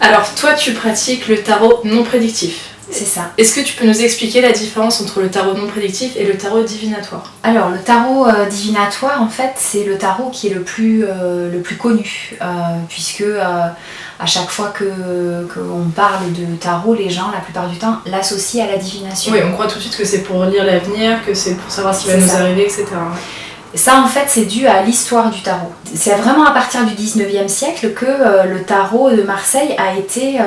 Alors toi tu pratiques le tarot non prédictif. C'est ça. Est-ce que tu peux nous expliquer la différence entre le tarot non prédictif et le tarot divinatoire? Alors le tarot divinatoire en fait c'est le tarot qui est le plus connu puisque à chaque fois qu'on parle de tarot, les gens la plupart du temps l'associent à la divination. Oui, on croit tout de suite que c'est pour lire l'avenir, que c'est pour savoir ce qui va nous arriver, etc. Ça en fait c'est dû à l'histoire du tarot. C'est vraiment à partir du 19e siècle que le tarot de Marseille a été,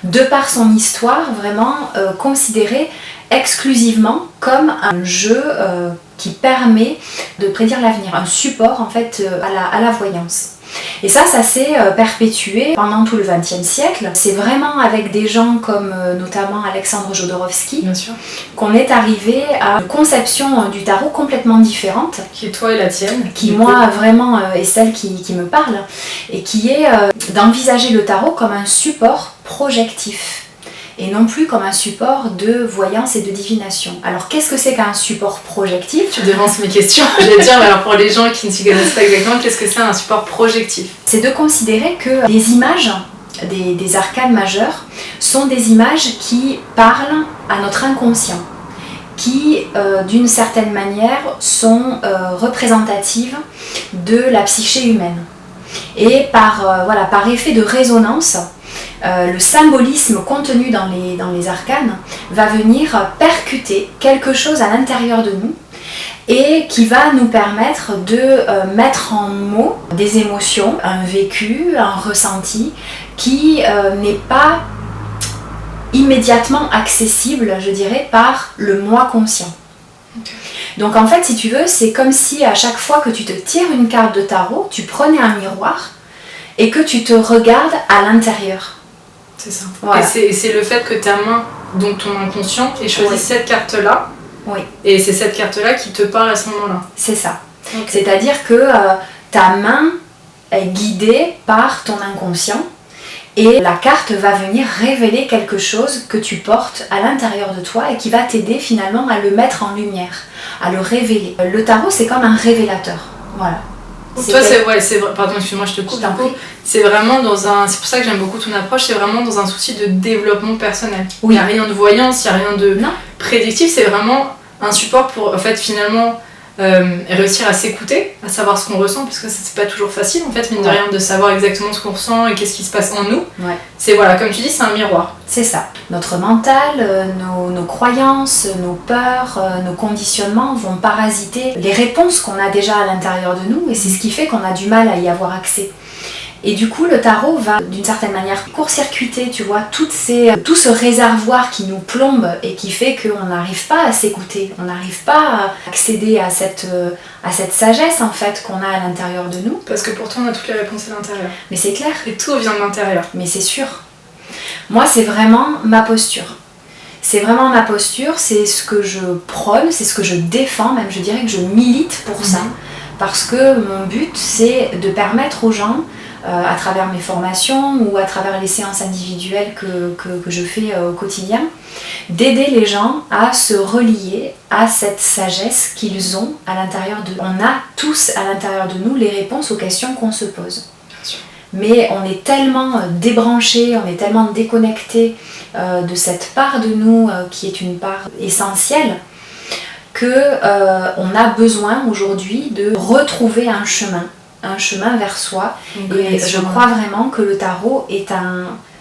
de par son histoire, vraiment considéré exclusivement comme un jeu qui permet de prédire l'avenir, un support en fait à la voyance. Et ça s'est perpétué pendant tout le XXe siècle. C'est vraiment avec des gens comme notamment Alexandre Jodorowsky qu'on est arrivé à une conception du tarot complètement différente. Qui est toi et la tienne. Qui moi vraiment est celle qui me parle et qui est d'envisager le tarot comme un support projectif. Et non plus comme un support de voyance et de divination. Alors qu'est-ce que c'est qu'un support projectif? Tu devances mes questions. Je vais dire, mais alors pour les gens qui ne s'y connaissent pas exactement, qu'est-ce que c'est un support projectif? C'est de considérer que les images des arcanes majeures sont des images qui parlent à notre inconscient, qui d'une certaine manière sont représentatives de la psyché humaine. Et par effet de résonance, le symbolisme contenu dans les arcanes va venir percuter quelque chose à l'intérieur de nous et qui va nous permettre de mettre en mots des émotions, un vécu, un ressenti qui n'est pas immédiatement accessible, je dirais, par le moi conscient. Okay. Donc en fait, si tu veux, c'est comme si à chaque fois que tu te tires une carte de tarot, tu prenais un miroir et que tu te regardes à l'intérieur. C'est ça. Voilà. Et c'est le fait que ta main, donc ton inconscient, ait choisi cette carte-là. Oui. Et c'est cette carte-là qui te parle à ce moment-là. C'est ça. Okay. C'est-à-dire que ta main est guidée par ton inconscient et la carte va venir révéler quelque chose que tu portes à l'intérieur de toi et qui va t'aider finalement à le mettre en lumière, à le révéler. Le tarot, c'est comme un révélateur. Voilà. Toi, c'est vrai. Pardon, excuse-moi, je te coupe. C'est vraiment c'est pour ça que j'aime beaucoup ton approche, c'est vraiment dans un souci de développement personnel. Oui. Il n'y a rien de voyance, il n'y a rien de prédictif, c'est vraiment un support pour, en fait, finalement, réussir à s'écouter, à savoir ce qu'on ressent, parce que c'est pas toujours facile, en fait, mine de rien, de savoir exactement ce qu'on ressent et qu'est-ce qui se passe en nous. Ouais. C'est, voilà, comme tu dis, c'est un miroir. C'est ça. Notre mental, nos croyances, nos peurs, nos conditionnements vont parasiter les réponses qu'on a déjà à l'intérieur de nous et c'est ce qui fait qu'on a du mal à y avoir accès. Et du coup, le tarot va d'une certaine manière court-circuiter, tu vois, tout ce réservoir qui nous plombe et qui fait qu'on n'arrive pas à s'écouter, on n'arrive pas à accéder à cette sagesse en fait qu'on a à l'intérieur de nous. Parce que pourtant on a toutes les réponses à l'intérieur. Mais c'est clair. Et tout vient de l'intérieur. Mais c'est sûr. Moi, c'est vraiment ma posture. C'est vraiment ma posture, c'est ce que je prône, c'est ce que je défends, même je dirais que je milite pour ça. Parce que mon but, c'est de permettre aux gens, à travers mes formations ou à travers les séances individuelles que je fais au quotidien, d'aider les gens à se relier à cette sagesse qu'ils ont à l'intérieur d'eux. On a tous à l'intérieur de nous les réponses aux questions qu'on se pose. Mais on est tellement débranché, on est tellement déconnecté de cette part de nous qui est une part essentielle qu'on a besoin aujourd'hui de retrouver un chemin vers soi. Et je crois vraiment que le tarot est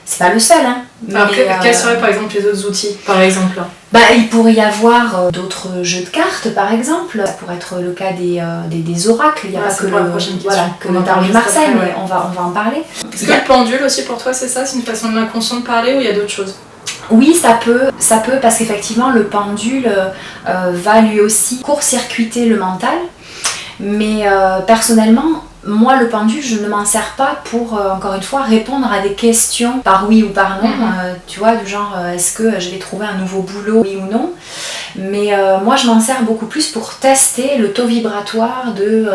c'est pas le seul, hein. Alors quels seraient par exemple les autres outils, par exemple? Il pourrait y avoir d'autres jeux de cartes, par exemple. Ça pourrait être le cas des oracles. Il n'y a pas que le tarot de Marseille, mais on va en parler. Est-ce que le pendule aussi pour toi, c'est ça? C'est une façon de l'inconscient de parler ou il y a d'autres choses? Oui, ça peut parce qu'effectivement le pendule va lui aussi court-circuiter le mental. Mais personnellement, moi le pendule, je ne m'en sers pas pour, encore une fois, répondre à des questions par oui ou par non. Tu vois, du genre, est-ce que je vais trouver un nouveau boulot, oui ou non? Mais moi je m'en sers beaucoup plus pour tester le taux vibratoire de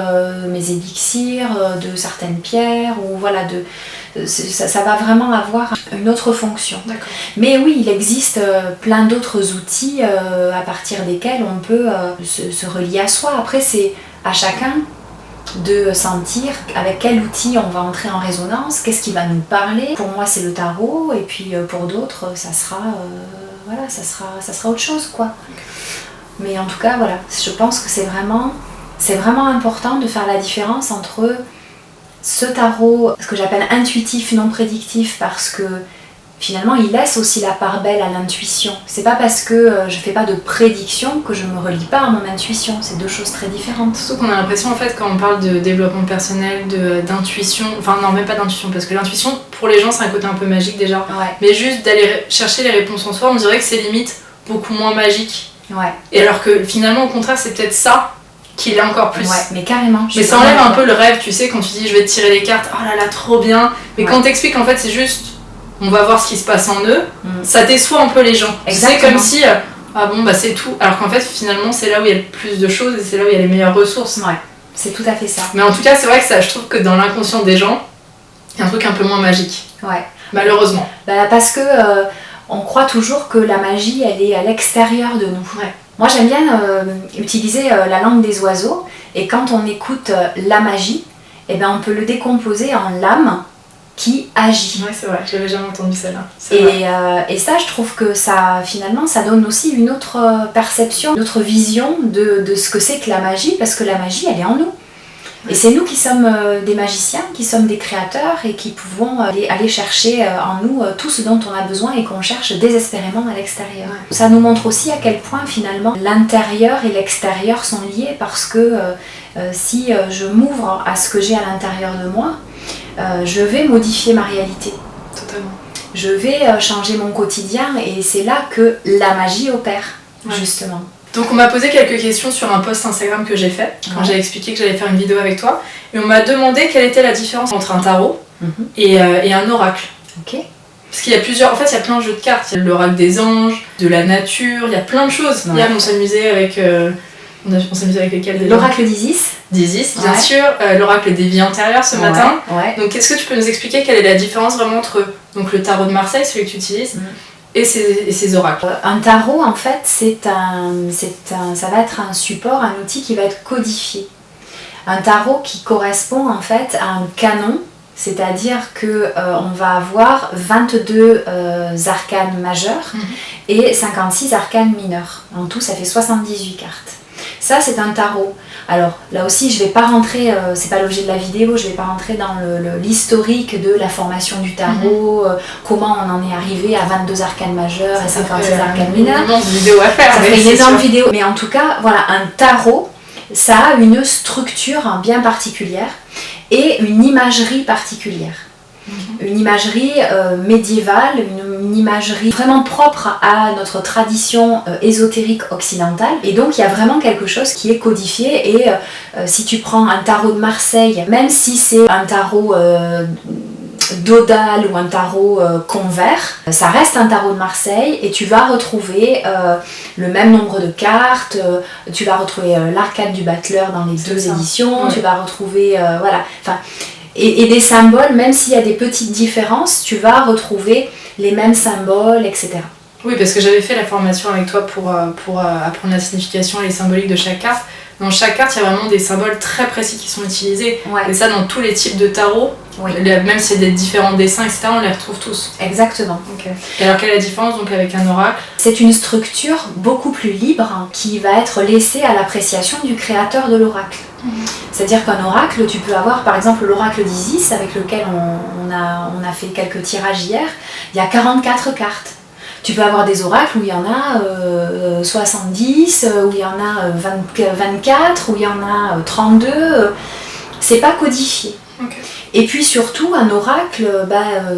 mes élixirs, de certaines pierres, ou voilà, ça va vraiment avoir une autre fonction. D'accord. Mais oui, il existe plein d'autres outils à partir desquels on peut se relier à soi. Après, c'est à chacun de sentir avec quel outil on va entrer en résonance, qu'est-ce qui va nous parler. Pour moi c'est le tarot et puis pour d'autres ça sera autre chose quoi. Mais en tout cas voilà, je pense que c'est vraiment important de faire la différence entre ce tarot, ce que j'appelle intuitif non prédictif, parce que finalement il laisse aussi la part belle à l'intuition. C'est pas parce que je fais pas de prédiction que je me relie pas à mon intuition, c'est deux choses très différentes. Surtout qu'on a l'impression en fait quand on parle de développement personnel, d'intuition, enfin non même pas d'intuition parce que l'intuition pour les gens c'est un côté un peu magique déjà, ouais. Mais juste d'aller chercher les réponses en soi, on dirait que c'est limite beaucoup moins magique. Ouais. Et alors que finalement au contraire c'est peut-être ça qui l'est encore plus. Ouais, mais carrément. Mais ça enlève un peu le rêve, tu sais, quand tu dis je vais te tirer les cartes, oh là là trop bien, mais quand on t'explique en fait c'est juste on va voir ce qui se passe en eux, ça déçoit un peu les gens. Exactement. C'est comme si, ah bon, bah c'est tout. Alors qu'en fait, finalement, c'est là où il y a le plus de choses et c'est là où il y a les meilleures ressources. Ouais, c'est tout à fait ça. Mais en tout cas, c'est vrai que ça, je trouve que dans l'inconscient des gens, il y a un truc un peu moins magique. Ouais. Malheureusement. Bah, parce que on croit toujours que la magie, elle est à l'extérieur de nous. Ouais. Moi, j'aime bien utiliser la langue des oiseaux. Et quand on écoute la magie, eh ben, on peut le décomposer en l'âme qui agit. Ouais, c'est vrai, je l'avais jamais entendu celle-là. Et ça, je trouve que ça, finalement, ça donne aussi une autre perception, une autre vision de ce que c'est que la magie, parce que la magie, elle est en nous. Ouais. Et c'est nous qui sommes des magiciens, qui sommes des créateurs et qui pouvons aller chercher en nous tout ce dont on a besoin et qu'on cherche désespérément à l'extérieur. Ouais. Ça nous montre aussi à quel point, finalement, l'intérieur et l'extérieur sont liés, parce que si je m'ouvre à ce que j'ai à l'intérieur de moi, je vais modifier ma réalité. Totalement. Je vais changer mon quotidien et c'est là que la magie opère, justement. Donc on m'a posé quelques questions sur un post Instagram que j'ai fait, quand j'ai expliqué que j'allais faire une vidéo avec toi, et on m'a demandé quelle était la différence entre un tarot et un oracle. Ok. Parce qu'il y a plusieurs, en fait il y a plein de jeux de cartes, il y a l'oracle des anges, de la nature, il y a plein de choses. Ouais. Hier on s'amusait avec... On s'amusait avec lesquels déjà ? L'oracle d'Isis. D'Isis, bien sûr. L'oracle des vies antérieures ce matin. Ouais. Donc, est-ce que tu peux nous expliquer quelle est la différence vraiment entre donc, le tarot de Marseille, celui que tu utilises, et ces oracles ? Un tarot, en fait, ça va être un support, un outil qui va être codifié. Un tarot qui correspond en fait à un canon, c'est-à-dire qu'on va avoir 22 arcanes majeurs et 56 arcanes mineurs. En tout, ça fait 78 cartes. Ça, c'est un tarot. Alors, là aussi, je ne vais pas rentrer, c'est pas l'objet de la vidéo, je ne vais pas rentrer dans l'historique de la formation du tarot, comment on en est arrivé à 22 arcanes majeures et 56 arcanes mineurs. Une énorme vidéo à faire. Ça fait une énorme vidéo. Mais en tout cas, voilà, un tarot, ça a une structure bien particulière et une imagerie particulière. Une imagerie médiévale, une imagerie vraiment propre à notre tradition ésotérique occidentale. Et donc il y a vraiment quelque chose qui est codifié. Et si tu prends un tarot de Marseille, même si c'est un tarot d'Odal ou un tarot convert, ça reste un tarot de Marseille et tu vas retrouver le même nombre de cartes, tu vas retrouver l'arcane du battleur dans les deux éditions, tu vas retrouver voilà, enfin. Et des symboles, même s'il y a des petites différences, tu vas retrouver les mêmes symboles, etc. Oui, parce que j'avais fait la formation avec toi pour apprendre la signification et les symboliques de chaque carte. Dans chaque carte, il y a vraiment des symboles très précis qui sont utilisés. Ouais. Et ça, dans tous les types de tarot, même s'il y a des différents dessins, etc., on les retrouve tous. Exactement. Okay. Et alors, quelle est la différence donc, avec un oracle ? C'est une structure beaucoup plus libre qui va être laissée à l'appréciation du créateur de l'oracle. C'est-à-dire qu'un oracle, tu peux avoir par exemple l'oracle d'Isis avec lequel on a fait quelques tirages hier, il y a 44 cartes. Tu peux avoir des oracles où il y en a 70, où il y en a 24, où il y en a 32. C'est pas codifié. Okay. Et puis surtout, un oracle,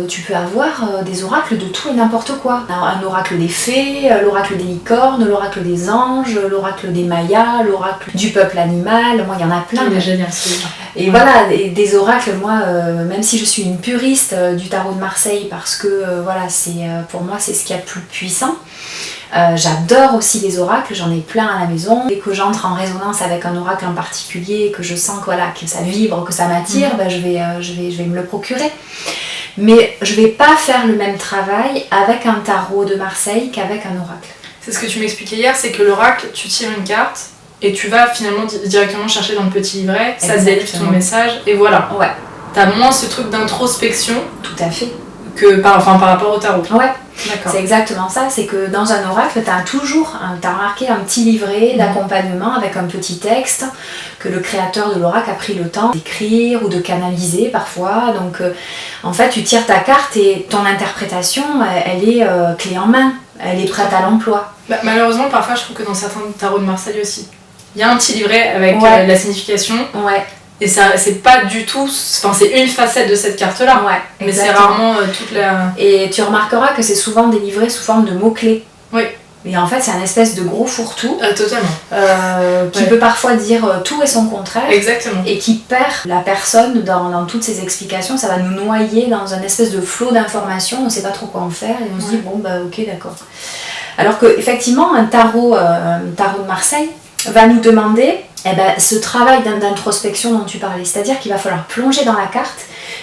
tu peux avoir des oracles de tout et n'importe quoi. Un oracle des fées, l'oracle des licornes, l'oracle des anges, l'oracle des mayas, l'oracle du peuple animal. Moi, il y en a plein. Il est génial, celui-là. Et voilà, des oracles, moi, même si je suis une puriste du tarot de Marseille, parce que pour moi, c'est ce qu'il y a de plus puissant. J'adore aussi les oracles, j'en ai plein à la maison. Dès que j'entre en résonance avec un oracle en particulier, que je sens que ça vibre, que ça m'attire, je vais me le procurer. Mais je vais pas faire le même travail avec un tarot de Marseille qu'avec un oracle. C'est ce que tu m'expliquais hier, c'est que l'oracle, tu tires une carte et tu vas finalement directement chercher dans le petit livret, ça te délivre ton Exactement. message, et voilà. Ouais, T'as moins ce truc d'introspection tout à fait. que par rapport au tarot. Ouais, D'accord. c'est exactement ça. C'est que dans un oracle, t'as remarqué un petit livret d'accompagnement avec un petit texte que le créateur de l'oracle a pris le temps d'écrire ou de canaliser parfois. Donc, en fait, tu tires ta carte et ton interprétation, elle est clé en main. Elle est prête à l'emploi. Bah, malheureusement, parfois, je trouve que dans certains tarots de Marseille aussi, il y a un petit livret avec Ouais. la signification, Ouais, et ça, c'est pas du tout. Enfin, c'est une facette de cette carte-là, ouais. mais c'est exactement. rarement toute la. Et tu remarqueras que c'est souvent délivré sous forme de mots-clés. Oui. Et en fait, c'est un espèce de gros fourre-tout Totalement. qui Ouais. peut parfois dire tout et son contraire. Exactement. Et qui perd la personne dans toutes ses explications. Ça va nous noyer dans un espèce de flot d'informations. On ne sait pas trop quoi en faire et on se dit bon bah ok d'accord. Alors que effectivement un tarot de Marseille va nous demander ce travail d'introspection dont tu parlais. C'est-à-dire qu'il va falloir plonger dans la carte.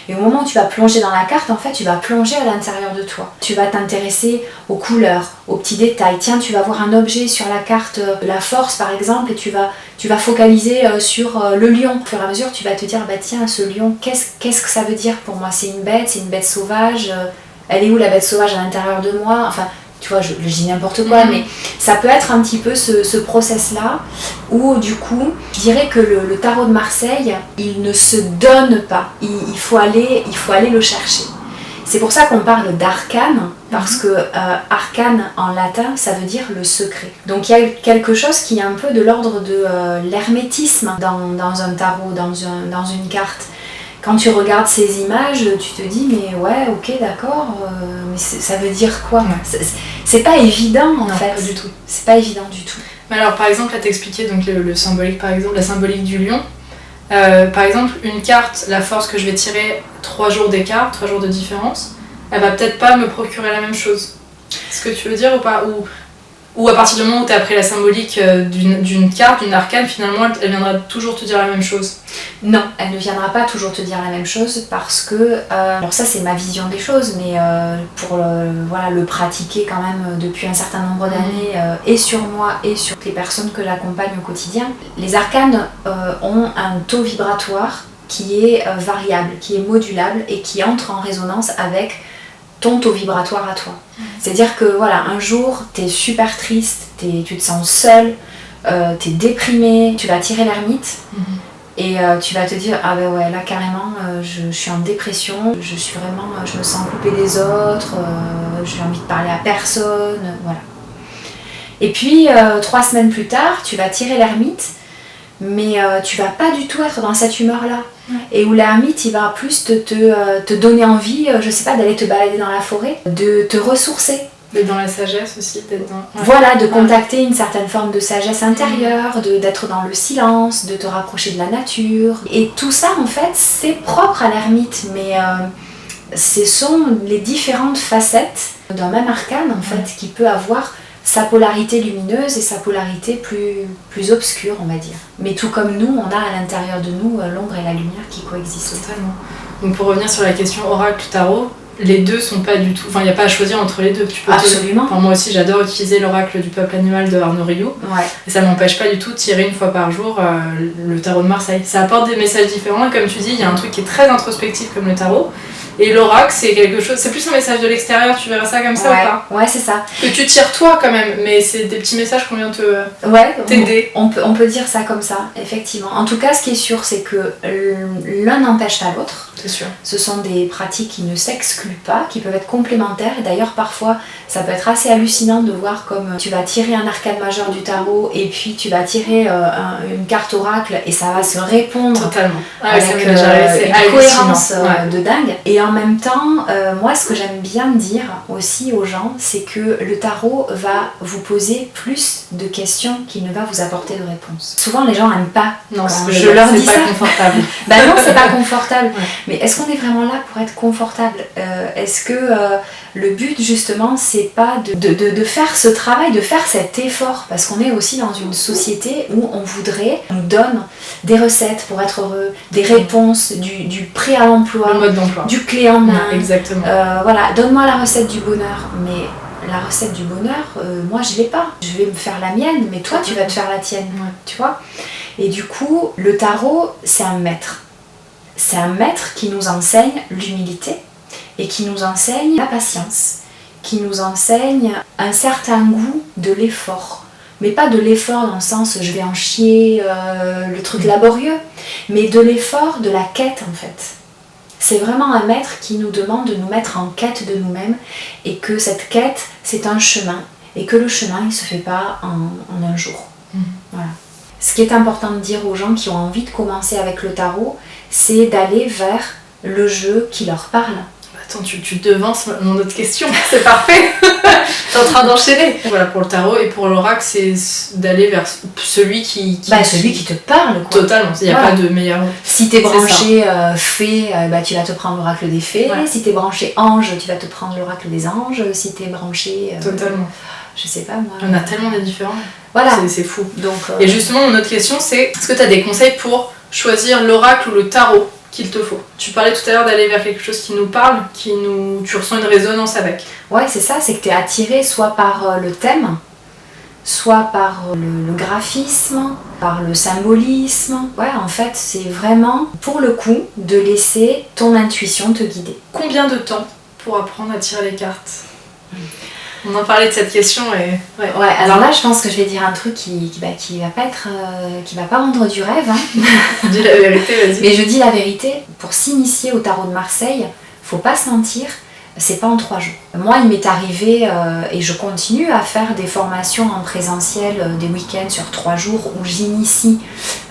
Et au moment où tu vas plonger dans la carte, en fait, tu vas plonger à l'intérieur de toi. Tu vas t'intéresser aux couleurs, aux petits détails. Tiens, tu vas voir un objet sur la carte, la force par exemple, et tu vas focaliser sur le lion. Au fur et à mesure, tu vas te dire, bah tiens, ce lion, qu'est-ce que ça veut dire pour moi? C'est une bête sauvage. Elle est où la bête sauvage à l'intérieur de moi? Enfin, tu vois, je dis n'importe quoi, mais ça peut être un petit peu ce process-là où, du coup, je dirais que le tarot de Marseille, il ne se donne pas. Il faut aller le chercher. C'est pour ça qu'on parle d'arcane, parce que arcane en latin, ça veut dire le secret. Donc il y a quelque chose qui est un peu de l'ordre de l'hermétisme dans un tarot, dans une carte. Quand tu regardes ces images, tu te dis mais ouais, ok, d'accord, mais ça veut dire quoi? Ouais. C'est pas évident en fait. Pas du tout. C'est pas évident du tout. Mais alors, par exemple, là, t'expliquais donc le symbolique, par exemple, la symbolique du lion. Par exemple, une carte, la force que je vais tirer 3 jours d'écart, 3 jours de différence, elle va peut-être pas me procurer la même chose. C'est ce que tu veux dire ou pas? Ou à partir du moment où tu as appris la symbolique d'une carte, d'une arcane, finalement, elle viendra toujours te dire la même chose. Non, elle ne viendra pas toujours te dire la même chose parce que, alors ça c'est ma vision des choses, mais pour le pratiquer quand même depuis un certain nombre d'années, et sur moi et sur les personnes que j'accompagne au quotidien, les arcanes ont un taux vibratoire qui est variable, qui est modulable et qui entre en résonance avec ton taux vibratoire à toi. C'est-à-dire que voilà, un jour, t'es super triste, tu te sens seule, t'es déprimée, tu vas tirer l'ermite et tu vas te dire ah ben ouais, là carrément, je suis en dépression, je me sens coupée des autres, j'ai envie de parler à personne, voilà. Et puis 3 semaines plus tard, tu vas tirer l'ermite, mais tu vas pas du tout être dans cette humeur-là. Et où l'ermite, il va plus te donner envie, je sais pas, d'aller te balader dans la forêt, de te ressourcer. D'être dans la sagesse aussi, d'être dans... Voilà, de contacter une certaine forme de sagesse intérieure, d'être dans le silence, de te rapprocher de la nature. Et tout ça, en fait, c'est propre à l'ermite, mais ce sont les différentes facettes d'un même arcane, en fait, qui peut avoir sa polarité lumineuse et sa polarité plus obscure, on va dire. Mais tout comme nous, on a à l'intérieur de nous l'ombre et la lumière qui coexistent. Totalement. Donc pour revenir sur la question oracle-tarot, les deux sont pas du tout... Enfin, il n'y a pas à choisir entre les deux. Tu peux Absolument. Enfin, moi aussi, j'adore utiliser l'oracle du peuple animal de Arnaud Riou. Ouais. Et ça ne m'empêche pas du tout de tirer une fois par jour le tarot de Marseille. Ça apporte des messages différents et comme tu dis, il y a un truc qui est très introspectif comme le tarot. Et l'oracle, c'est quelque chose... C'est plus un message de l'extérieur, tu verras ça comme ça ou pas? Ouais, c'est ça. Que tu tires toi quand même, mais c'est des petits messages qu'on vient t'aider. On peut dire ça comme ça, effectivement. En tout cas, ce qui est sûr, c'est que l'un n'empêche pas l'autre. C'est sûr. Ce sont des pratiques qui ne s'excluent pas, qui peuvent être complémentaires. Et d'ailleurs, parfois, ça peut être assez hallucinant de voir comme tu vas tirer un arcane majeur du tarot et puis tu vas tirer une carte oracle et ça va se répondre. Totalement. Avec une cohérence de dingue. Et en même temps, moi, ce que j'aime bien dire aussi aux gens, c'est que le tarot va vous poser plus de questions qu'il ne va vous apporter de réponses. Souvent, les gens n'aiment pas quand je leur dis ça. C'est pas confortable. Ben non, c'est pas confortable. Ouais. Mais est-ce qu'on est vraiment là pour être confortable? Est-ce que le but, justement, c'est pas de faire ce travail, de faire cet effort? Parce qu'on est aussi dans une société où on nous donne des recettes pour être heureux, des réponses, du prêt à l'emploi, le mode d'emploi, du clé en main. Exactement. Voilà, donne-moi la recette du bonheur. Mais la recette du bonheur, moi je l'ai pas. Je vais me faire la mienne, mais toi tu vas te faire la tienne, tu vois. Et du coup, le tarot, c'est un maître. C'est un maître qui nous enseigne l'humilité et qui nous enseigne la patience, qui nous enseigne un certain goût de l'effort. Mais pas de l'effort dans le sens je vais en chier, le truc laborieux, mais de l'effort de la quête en fait. C'est vraiment un maître qui nous demande de nous mettre en quête de nous-mêmes et que cette quête, c'est un chemin et que le chemin, il ne se fait pas en un jour. Voilà. Ce qui est important de dire aux gens qui ont envie de commencer avec le tarot, c'est d'aller vers le jeu qui leur parle. Attends, tu devances mon autre question, c'est parfait. T'es en train d'enchaîner. Voilà, pour le tarot et pour l'oracle, c'est d'aller vers celui qui celui qui te parle, quoi. Totalement, il n'y a pas de meilleur. Si t'es branché fée, tu vas te prendre l'oracle des fées. Ouais. Si t'es branché ange, tu vas te prendre l'oracle des anges. Si t'es branché... Totalement. Je sais pas moi. On a tellement des différents. Voilà. C'est fou. Donc, Et justement, mon autre question, c'est est-ce que tu as des conseils pour choisir l'oracle ou le tarot qu'il te faut? Tu parlais tout à l'heure d'aller vers quelque chose qui nous parle, tu ressens une résonance avec. Ouais, c'est ça, c'est que tu es attiré soit par le thème, soit par le graphisme, par le symbolisme. Ouais, en fait, c'est vraiment, pour le coup, de laisser ton intuition te guider. Combien de temps pour apprendre à tirer les cartes? On en parlait de cette question et... Ouais, alors là je pense que je vais dire un truc qui va pas être... qui va pas rendre du rêve. Hein. Dis la vérité, vas-y. Mais je dis la vérité, pour s'initier au tarot de Marseille, faut pas se mentir, c'est pas en 3 jours. Moi il m'est arrivé, et je continue à faire des formations en présentiel, des week-ends sur 3 jours où j'initie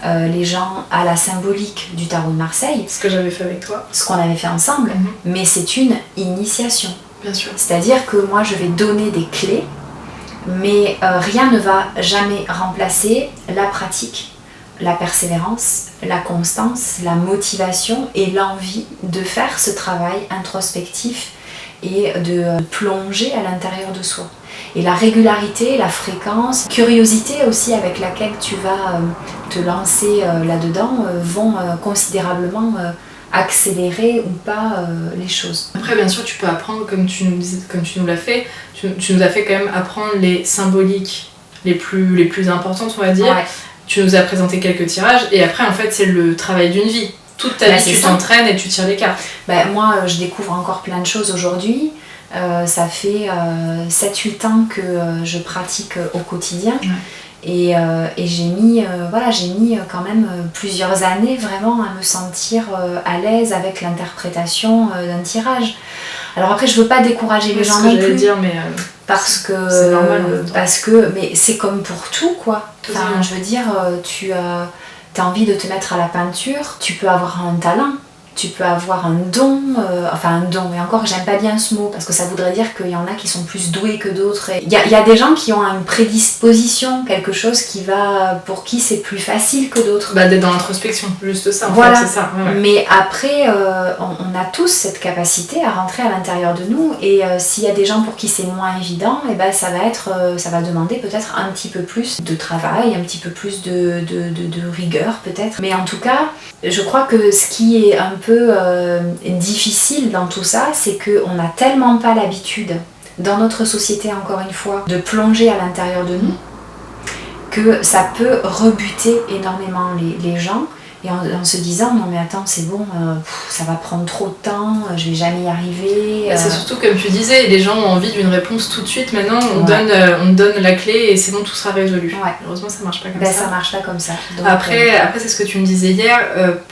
les gens à la symbolique du tarot de Marseille. Ce que j'avais fait avec toi. Ce qu'on avait fait ensemble, mais c'est une initiation. Bien sûr. C'est-à-dire que moi je vais donner des clés, mais rien ne va jamais remplacer la pratique, la persévérance, la constance, la motivation et l'envie de faire ce travail introspectif et de plonger à l'intérieur de soi. Et la régularité, la fréquence, curiosité aussi avec laquelle tu vas te lancer là-dedans vont considérablement accélérer ou pas les choses. Après bien sûr tu peux apprendre comme tu nous l'as fait, tu nous as fait quand même apprendre les symboliques les plus importantes on va dire. Ouais. Tu nous as présenté quelques tirages et après en fait c'est le travail d'une vie. Toute ta vie tu t'entraînes et tu tires les cartes. Moi je découvre encore plein de choses aujourd'hui. Ça fait 7-8 ans que je pratique au quotidien. Ouais. Et j'ai mis quand même plusieurs années vraiment à me sentir à l'aise avec l'interprétation d'un tirage. Alors après je veux pas décourager les gens non plus, dire, mais parce que c'est normal, mais c'est comme pour tout quoi. Enfin, je veux dire, tu as envie de te mettre à la peinture, tu peux avoir un talent. Tu peux avoir un don, et encore j'aime pas bien ce mot parce que ça voudrait dire qu'il y en a qui sont plus doués que d'autres. Il y a des gens qui ont une prédisposition, quelque chose pour qui c'est plus facile que d'autres. D'être dans l'introspection, juste ça en voilà. fait, c'est ça. Ouais. Mais après, on a tous cette capacité à rentrer à l'intérieur de nous et s'il y a des gens pour qui c'est moins évident, ça va demander peut-être un petit peu plus de travail, un petit peu plus de rigueur peut-être. Mais en tout cas, je crois que ce qui est un peu difficile dans tout ça, c'est qu'on n'a tellement pas l'habitude, dans notre société encore une fois, de plonger à l'intérieur de nous, que ça peut rebuter énormément les gens, et en se disant non mais attends c'est bon, ça va prendre trop de temps, je vais jamais y arriver. C'est surtout comme tu disais, les gens ont envie d'une réponse tout de suite, maintenant on donne la clé et c'est bon, tout sera résolu. Ouais. Heureusement ça marche pas comme ça. Ça marche pas comme ça. Donc, après c'est ce que tu me disais hier,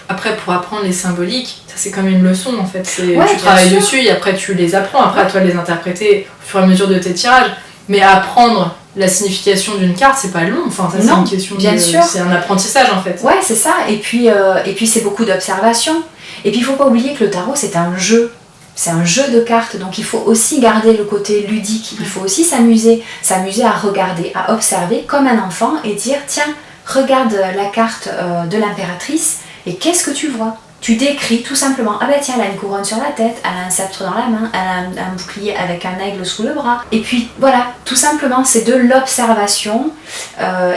après pour apprendre les symboliques, ça c'est comme une leçon en fait, tu travailles dessus et après tu les apprends, après à toi de les interpréter au fur et à mesure de tes tirages, mais apprendre la signification d'une carte, c'est pas long, enfin ça c'est une question c'est un apprentissage en fait. Ouais, c'est ça, et puis c'est beaucoup d'observation. Et puis il faut pas oublier que le tarot c'est un jeu. C'est un jeu de cartes, donc il faut aussi garder le côté ludique, il faut aussi s'amuser à regarder, à observer comme un enfant et dire tiens, regarde la carte de l'impératrice et qu'est-ce que tu vois ? Tu décris tout simplement, ah bah tiens, elle a une couronne sur la tête, elle a un sceptre dans la main, elle a un bouclier avec un aigle sous le bras. Et puis voilà, tout simplement, c'est de l'observation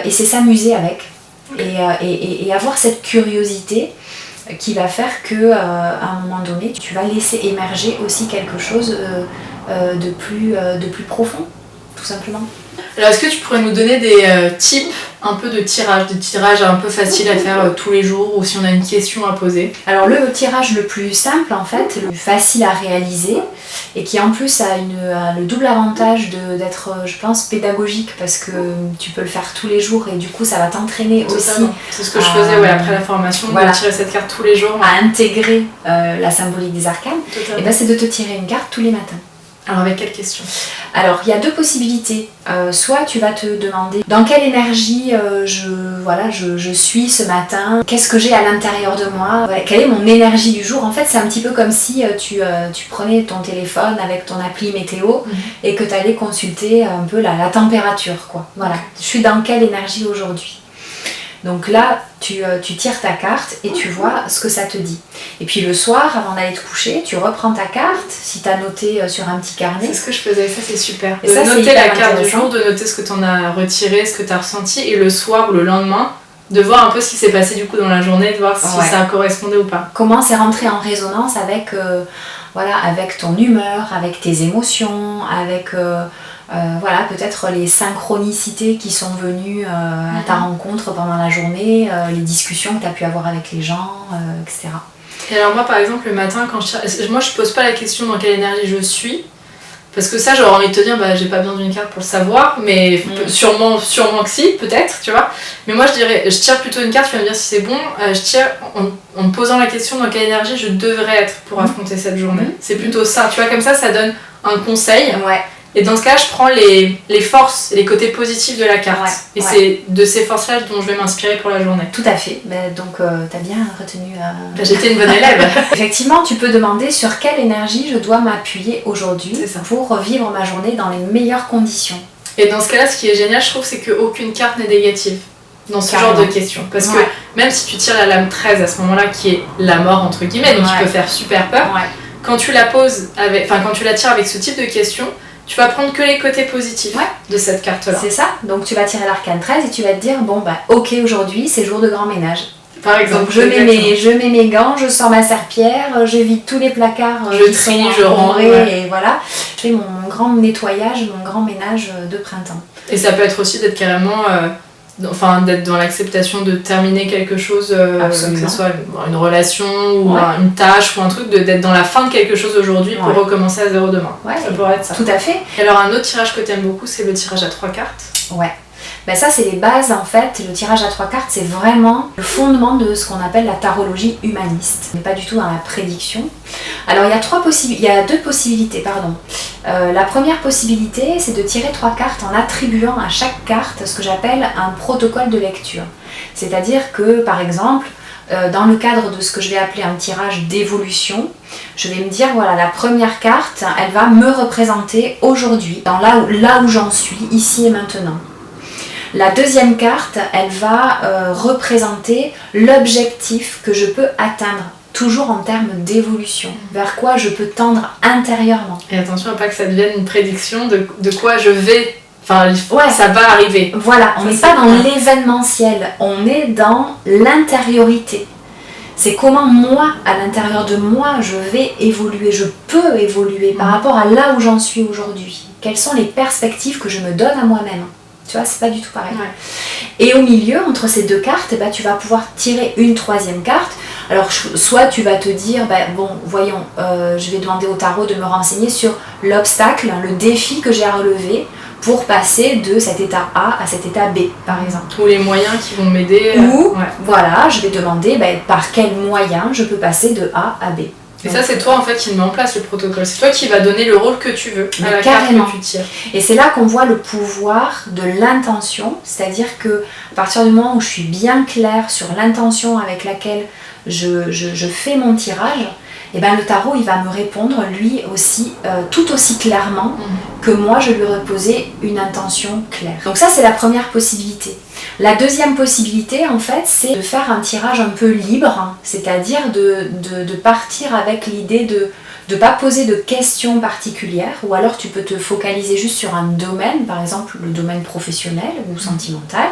et c'est s'amuser avec. Et avoir cette curiosité qui va faire que à un moment donné, tu vas laisser émerger aussi quelque chose de plus profond, tout simplement. Alors est-ce que tu pourrais nous donner des types un peu de tirage, des tirages un peu faciles à faire tous les jours ou si on a une question à poser? Alors le tirage le plus simple en fait, le plus facile à réaliser et qui en plus a le double avantage d'être je pense pédagogique parce que tu peux le faire tous les jours et du coup ça va t'entraîner aussi. C'est ce que je faisais après la formation, de tirer cette carte tous les jours. À intégrer la symbolique des arcanes, et ben c'est de te tirer une carte tous les matins. Alors avec quelle question? Alors il y a deux possibilités. Soit tu vas te demander dans quelle énergie je suis ce matin, qu'est-ce que j'ai à l'intérieur de moi, quelle est mon énergie du jour. En fait c'est un petit peu comme si tu prenais ton téléphone avec ton appli météo et que tu allais consulter un peu la température, quoi. Voilà, je suis dans quelle énergie aujourd'hui. Donc là, tu tires ta carte et tu vois ce que ça te dit. Et puis le soir, avant d'aller te coucher, tu reprends ta carte, si tu as noté sur un petit carnet. C'est ce que je faisais, ça c'est super. Et ça, noter la carte du jour, de noter ce que tu en as retiré, ce que tu as ressenti, et le soir ou le lendemain, de voir un peu ce qui s'est passé du coup dans la journée, de voir si ça correspondait ou pas. Comment c'est rentré en résonance avec ton humeur, avec tes émotions, avec... peut-être les synchronicités qui sont venues à ta rencontre pendant la journée, les discussions que tu as pu avoir avec les gens, etc. Et alors moi par exemple le matin quand je pose pas la question dans quelle énergie je suis, parce que ça j'aurais envie de te dire j'ai pas besoin d'une carte pour le savoir, mais sûrement que si, peut-être, tu vois. Mais moi je tire plutôt une carte, tu vas me dire si c'est bon, je tire en me posant la question dans quelle énergie je devrais être pour affronter cette journée. C'est plutôt ça, tu vois, comme ça donne un conseil. Ouais. Et dans ce cas, je prends les forces et les côtés positifs de la carte. C'est de ces forces-là dont je vais m'inspirer pour la journée. Tout à fait. Donc, tu as bien retenu... J'étais une bonne élève. Effectivement, tu peux demander sur quelle énergie je dois m'appuyer aujourd'hui pour vivre ma journée dans les meilleures conditions. Et dans ce cas-là, ce qui est génial, je trouve, c'est qu'aucune carte n'est négative dans ce genre de questions. Parce que même si tu tires la lame 13 à ce moment-là, qui est la mort, entre guillemets, donc qui peut faire super peur, quand tu la quand tu la tires avec ce type de questions, tu vas prendre que les côtés positifs de cette carte-là. C'est ça. Donc tu vas tirer l'arcane 13 et tu vas te dire, ok, aujourd'hui c'est jour de grand ménage. Par exemple, donc, je mets mes gants, je sors ma serpillière, je vide tous les placards, je trie, je range, et voilà. Je fais mon grand nettoyage, mon grand ménage de printemps. Et ça peut être aussi d'être carrément... d'être dans l'acceptation de terminer quelque chose, que ce soit une relation ou une tâche ou un truc, d'être dans la fin de quelque chose aujourd'hui pour recommencer à zéro demain. Ça pourrait être ça. Tout à fait. Et alors un autre tirage que tu aimes beaucoup, c'est le tirage à 3 cartes. Ouais. Ça c'est les bases en fait, le tirage à 3 cartes c'est vraiment le fondement de ce qu'on appelle la tarologie humaniste, mais pas du tout dans la prédiction. Alors il y a deux possibilités, pardon. La première possibilité c'est de tirer 3 cartes en attribuant à chaque carte ce que j'appelle un protocole de lecture. C'est-à-dire que par exemple, dans le cadre de ce que je vais appeler un tirage d'évolution, je vais me dire voilà, la première carte elle va me représenter aujourd'hui, dans là où j'en suis, ici et maintenant. La deuxième carte, elle va représenter l'objectif que je peux atteindre, toujours en termes d'évolution, vers quoi je peux tendre intérieurement. Et attention à pas que ça devienne une prédiction de quoi je vais, ça va arriver. Voilà, on n'est pas dans l'événementiel, on est dans l'intériorité. C'est comment moi, à l'intérieur de moi, je vais évoluer, je peux évoluer par rapport à là où j'en suis aujourd'hui. Quelles sont les perspectives que je me donne à moi-même ? Tu vois, c'est pas du tout pareil. Et au milieu, entre ces deux cartes, tu vas pouvoir tirer une troisième carte. Alors, soit tu vas te dire, voyons, je vais demander au tarot de me renseigner sur l'obstacle, le défi que j'ai à relever pour passer de cet état A à cet état B, par exemple. Ou les moyens qui vont m'aider. Voilà, je vais demander par quels moyens je peux passer de A à B. Et ça, c'est toi en fait qui met en place le protocole. C'est toi qui vas donner le rôle que tu veux à la carte que tu tires. Et c'est là qu'on voit le pouvoir de l'intention. C'est-à-dire que à partir du moment où je suis bien claire sur l'intention avec laquelle je fais mon tirage, le tarot il va me répondre lui aussi tout aussi clairement que moi je lui aurais posé une intention claire. Donc ça c'est la première possibilité. La deuxième possibilité en fait c'est de faire un tirage un peu libre, c'est-à-dire de partir avec l'idée de ne pas poser de questions particulières, ou alors tu peux te focaliser juste sur un domaine, par exemple le domaine professionnel ou sentimental,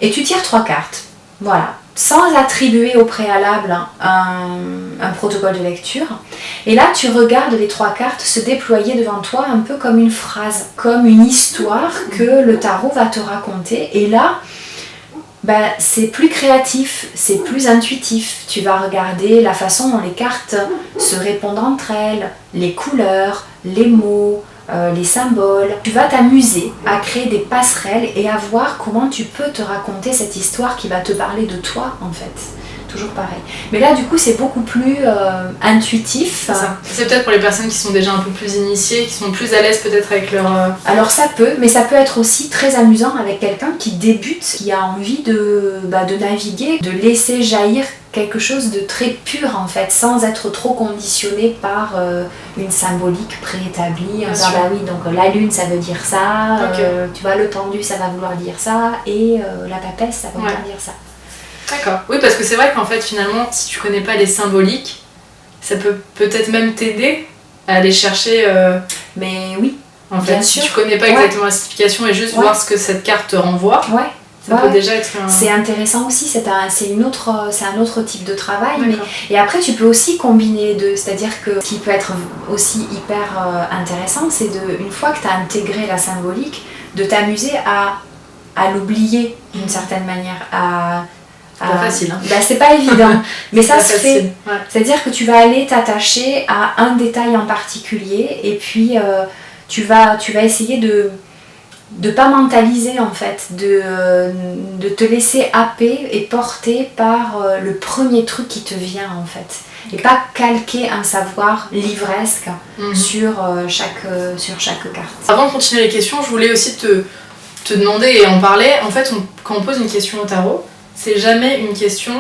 et tu tires 3 cartes. Voilà. sans attribuer au préalable un protocole de lecture. Et là, tu regardes les 3 cartes se déployer devant toi un peu comme une phrase, comme une histoire que le tarot va te raconter. Et là, c'est plus créatif, c'est plus intuitif. Tu vas regarder la façon dont les cartes se répondent entre elles, les couleurs, les mots, les symboles. Tu vas t'amuser à créer des passerelles et à voir comment tu peux te raconter cette histoire qui va te parler de toi en fait. Toujours pareil. Mais là du coup c'est beaucoup plus intuitif. C'est peut-être pour les personnes qui sont déjà un peu plus initiées, qui sont plus à l'aise peut-être avec leur... Alors ça peut, mais ça peut être aussi très amusant avec quelqu'un qui débute, qui a envie de naviguer, de laisser jaillir quelque chose de très pur en fait, sans être trop conditionné par une symbolique préétablie. Oui, donc la lune ça veut dire ça, tu vois, le pendu ça va vouloir dire ça, et la papesse ça va vouloir dire ça. D'accord. Oui, parce que c'est vrai qu'en fait, finalement, si tu connais pas les symboliques, ça peut peut-être même t'aider à aller chercher... Mais oui, en fait, si tu connais pas exactement la signification et juste voir ce que cette carte te renvoie, ça peut déjà être... C'est intéressant aussi, c'est un autre type de travail. Et après, tu peux aussi combiner les deux. C'est-à-dire que ce qui peut être aussi hyper intéressant, c'est une fois que tu as intégré la symbolique, de t'amuser à l'oublier d'une certaine manière, c'est pas facile. C'est pas évident, mais ça se fait. Ouais. C'est-à-dire que tu vas aller t'attacher à un détail en particulier et puis tu vas essayer de pas mentaliser en fait, de te laisser happer et porter par le premier truc qui te vient en fait. Et pas calquer un savoir livresque sur chaque carte. Avant de continuer les questions, je voulais aussi te demander et en parler. En fait, quand on pose une question au tarot, c'est jamais une question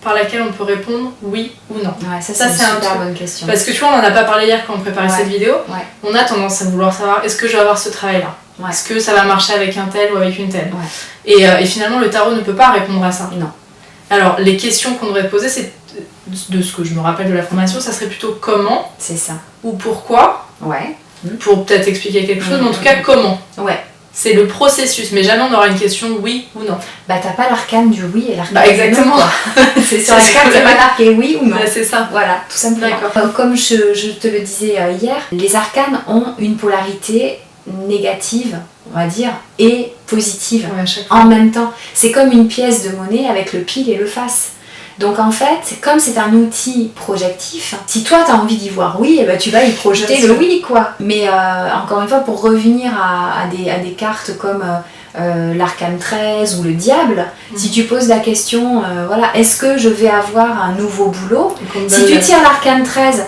par laquelle on peut répondre oui ou non. Ouais, ça c'est une super bonne question. Parce que tu vois, on n'en a pas parlé hier quand on préparait cette vidéo. On a tendance à vouloir savoir est-ce que je vais avoir ce travail-là, est-ce que ça va marcher avec un tel ou avec une telle. Et finalement, le tarot ne peut pas répondre à ça. Non. Alors, les questions qu'on devrait poser, c'est de ce que je me rappelle de la formation, ça serait plutôt comment. C'est ça. Ou pourquoi. Ouais. Pour peut-être expliquer quelque chose, mais en tout cas, comment. Ouais. C'est le processus, mais jamais on aura une question oui ou non. T'as pas l'arcane du oui et l'arcane du non. Exactement. C'est sur la carte, t'as pas marqué oui ou non. C'est ça. Voilà, tout simplement. Comme je te le disais hier, les arcanes ont une polarité négative, on va dire, et positive en même temps. C'est comme une pièce de monnaie avec le pile et le face. Donc en fait, comme c'est un outil projectif, si toi tu as envie d'y voir oui, tu vas y projeter le oui quoi. Mais encore une fois, pour revenir à des cartes comme l'arcane 13 ou le diable, si tu poses la question, est-ce que je vais avoir un nouveau boulot ? Si tu tires l'arcane 13,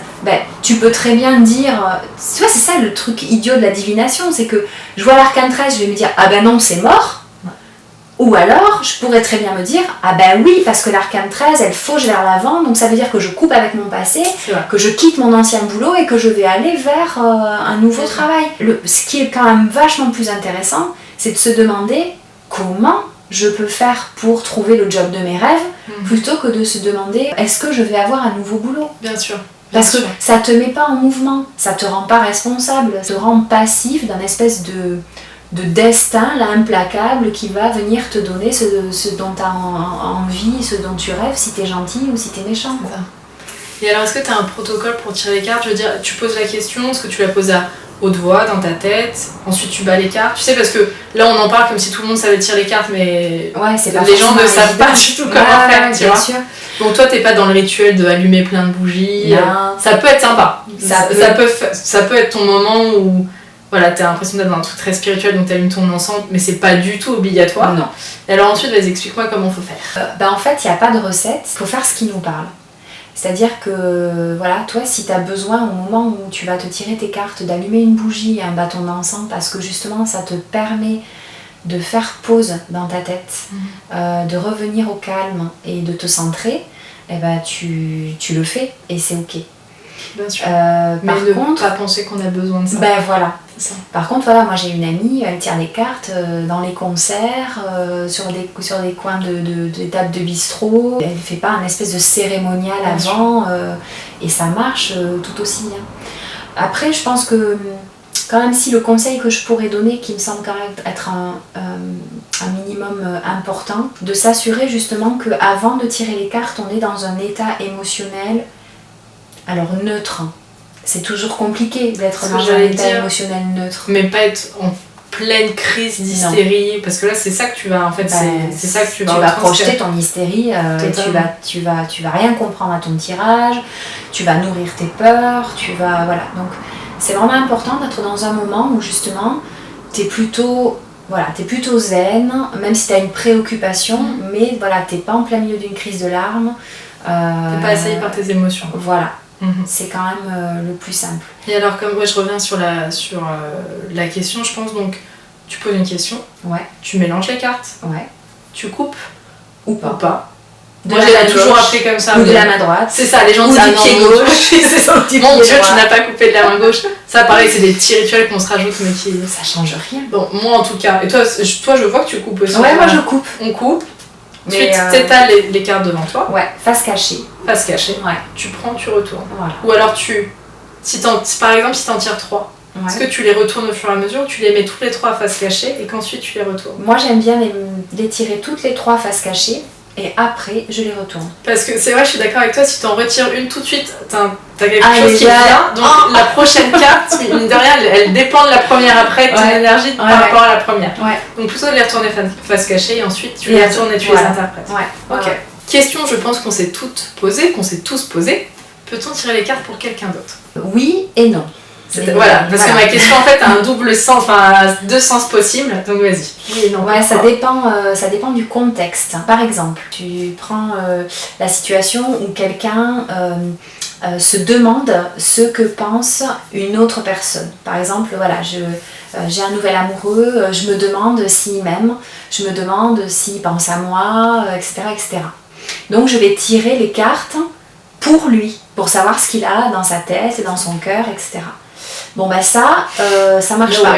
tu peux très bien dire, tu vois, c'est ça le truc idiot de la divination, c'est que je vois l'arcane 13, je vais me dire, ah ben non, c'est mort. Ou alors, je pourrais très bien me dire, ah ben oui, parce que l'arcane 13, elle fauche vers l'avant, donc ça veut dire que je coupe avec mon passé, que je quitte mon ancien boulot et que je vais aller vers un nouveau travail. Ce qui est quand même vachement plus intéressant, c'est de se demander comment je peux faire pour trouver le job de mes rêves, plutôt que de se demander, est-ce que je vais avoir un nouveau boulot ? Bien sûr. Parce que ça te met pas en mouvement, ça te rend pas responsable, ça te rend passif d'un espèce de destin là implacable qui va venir te donner ce dont tu as envie, ce dont tu rêves, si tu es gentil ou si tu es méchant. Et alors, est-ce que tu as un protocole pour tirer les cartes ? Je veux dire, tu poses la question, est-ce que tu la poses à haute voix, dans ta tête, ensuite tu bats les cartes, tu sais, parce que là on en parle comme si tout le monde savait tirer les cartes, mais les gens ne savent pas du tout comment faire, tu vois. Sûr. Donc toi t'es pas dans le rituel de allumer plein de bougies, ça peut être sympa, ça peut être ton moment où voilà, t'as l'impression d'être dans un truc très spirituel, donc t'allumes ton encens, mais c'est pas du tout obligatoire. Non. Et alors ensuite, vas-y, explique-moi comment faut faire. En fait, il n'y a pas de recette, il faut faire ce qui nous parle. C'est-à-dire que, voilà, toi, si tu as besoin au moment où tu vas te tirer tes cartes, d'allumer une bougie et un bâton d'encens, parce que justement, ça te permet de faire pause dans ta tête, de revenir au calme et de te centrer, tu le fais et c'est ok. Bien sûr. Mais par contre, pas penser qu'on a besoin de ça. Voilà. C'est ça. Par contre, voilà, moi j'ai une amie, elle tire les cartes dans les concerts, sur des coins de tables de bistrot. Elle fait pas un espèce de cérémonial avant, et ça marche tout aussi bien. Après, je pense que quand même, si le conseil que je pourrais donner, qui me semble quand même être un minimum important, de s'assurer justement qu'avant de tirer les cartes, on est dans un état émotionnel, alors neutre. C'est toujours compliqué d'être dans un état émotionnel neutre. Mais pas être en pleine crise d'hystérie, parce que là c'est ça que tu vas, en fait, c'est ça que tu vas projeter ton hystérie, et tu vas rien comprendre à ton tirage, tu vas nourrir tes peurs, voilà. Donc c'est vraiment important d'être dans un moment où justement t'es plutôt zen, même si t'as une préoccupation, mais voilà, t'es pas en plein milieu d'une crise de larmes. T'es pas assailli par tes émotions. Voilà. C'est quand même le plus simple. Et alors, comme je reviens sur la question, je pense, donc tu poses une question, tu mélanges les cartes, tu coupes ou pas. Moi j'ai toujours appris comme ça. Ou de la main droite. C'est ça, les gens disent du pied gauche. C'est ça, mon Dieu, tu n'as pas coupé de la main gauche. Ça pareil, c'est des petits rituels qu'on se rajoute, mais qui. Ça change rien. Bon, moi en tout cas. Et toi je vois que tu coupes aussi. Ouais, moi je coupe. On coupe. Ensuite, t'étales les cartes devant toi. Ouais, face cachée. Face cachée. Ouais. Tu prends, tu retournes. Voilà. Ou alors par exemple, si t'en tires 3, est-ce que tu les retournes au fur et à mesure ou tu les mets toutes les 3 à face cachée et qu'ensuite tu les retournes? Moi j'aime bien les tirer toutes les 3 face cachée et après je les retourne. Parce que c'est vrai, je suis d'accord avec toi, si t'en retires une tout de suite, t'as quelque chose qui vient. Donc la prochaine carte, mine de rien, elle dépend de la première après, ton énergie par rapport à la première. Ouais. Donc plutôt de les retourner face cachée et ensuite tu les retournes et tu les interprètes. Ouais. Ok. Question, je pense qu'on s'est tous posé. Peut-on tirer les cartes pour quelqu'un d'autre? Oui et non. Voilà, parce que ma question en fait a un double sens, enfin deux sens possibles, donc vas-y. Oui et non. Ouais, ça dépend du contexte. Par exemple, tu prends la situation où quelqu'un se demande ce que pense une autre personne. Par exemple, voilà, j'ai un nouvel amoureux, je me demande s'il m'aime, je me demande s'il pense à moi, etc., etc. Donc je vais tirer les cartes pour lui, pour savoir ce qu'il a dans sa tête, dans son cœur, etc. Bon bah ça marche pas.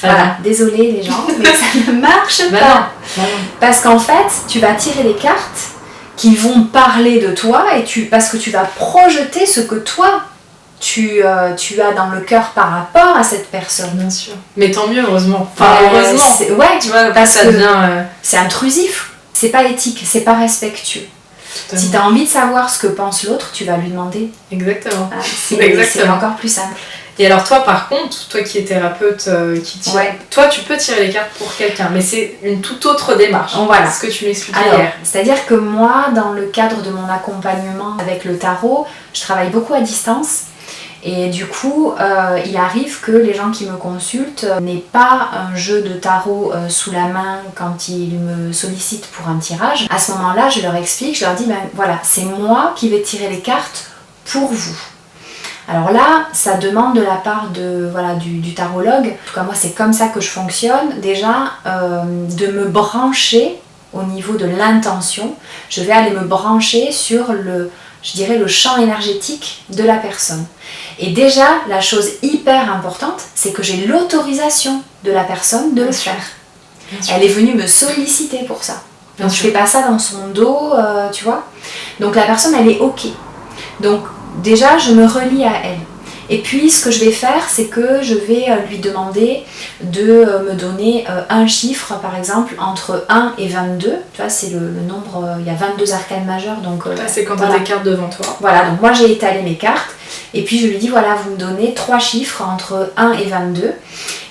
Voilà, désolé les gens, mais ça ne marche pas. Non. Parce qu'en fait, tu vas tirer les cartes qui vont parler de toi parce que tu vas projeter ce que toi tu as dans le cœur par rapport à cette personne. Bien sûr. Mais tant mieux, heureusement. Enfin, heureusement. Ouais, tu vois, parce ça devient. C'est intrusif, c'est pas éthique, c'est pas respectueux. Si tu as envie de savoir ce que pense l'autre, tu vas lui demander. Exactement. C'est encore plus simple. Et alors toi par contre, toi qui es thérapeute, qui tire, toi tu peux tirer les cartes pour quelqu'un, mais c'est une toute autre démarche. Voilà. C'est ce que tu m'expliquais hier. C'est-à-dire que moi, dans le cadre de mon accompagnement avec le tarot, je travaille beaucoup à distance. Et du coup, il arrive que les gens qui me consultent n'aient pas un jeu de tarot sous la main quand ils me sollicitent pour un tirage. À ce moment-là, je leur explique, je leur dis, voilà, c'est moi qui vais tirer les cartes pour vous. Alors là, ça demande de la part du tarologue, en tout cas moi c'est comme ça que je fonctionne, déjà de me brancher au niveau de l'intention. Je vais aller me brancher sur le champ énergétique de la personne. Et déjà, la chose hyper importante, c'est que j'ai l'autorisation de la personne de le faire. Elle est venue me solliciter pour ça. Donc je fais pas ça dans son dos, tu vois. Donc la personne, elle est OK. Donc déjà, je me relie à elle. Et puis, ce que je vais faire, c'est que je vais lui demander de me donner un chiffre, par exemple, entre 1 et 22. Tu vois, c'est le nombre, il y a 22 arcanes majeures. Donc, c'est quand tu as des cartes devant toi. Voilà, donc moi j'ai étalé mes cartes. Et puis, je lui dis, voilà, vous me donnez 3 chiffres entre 1 et 22.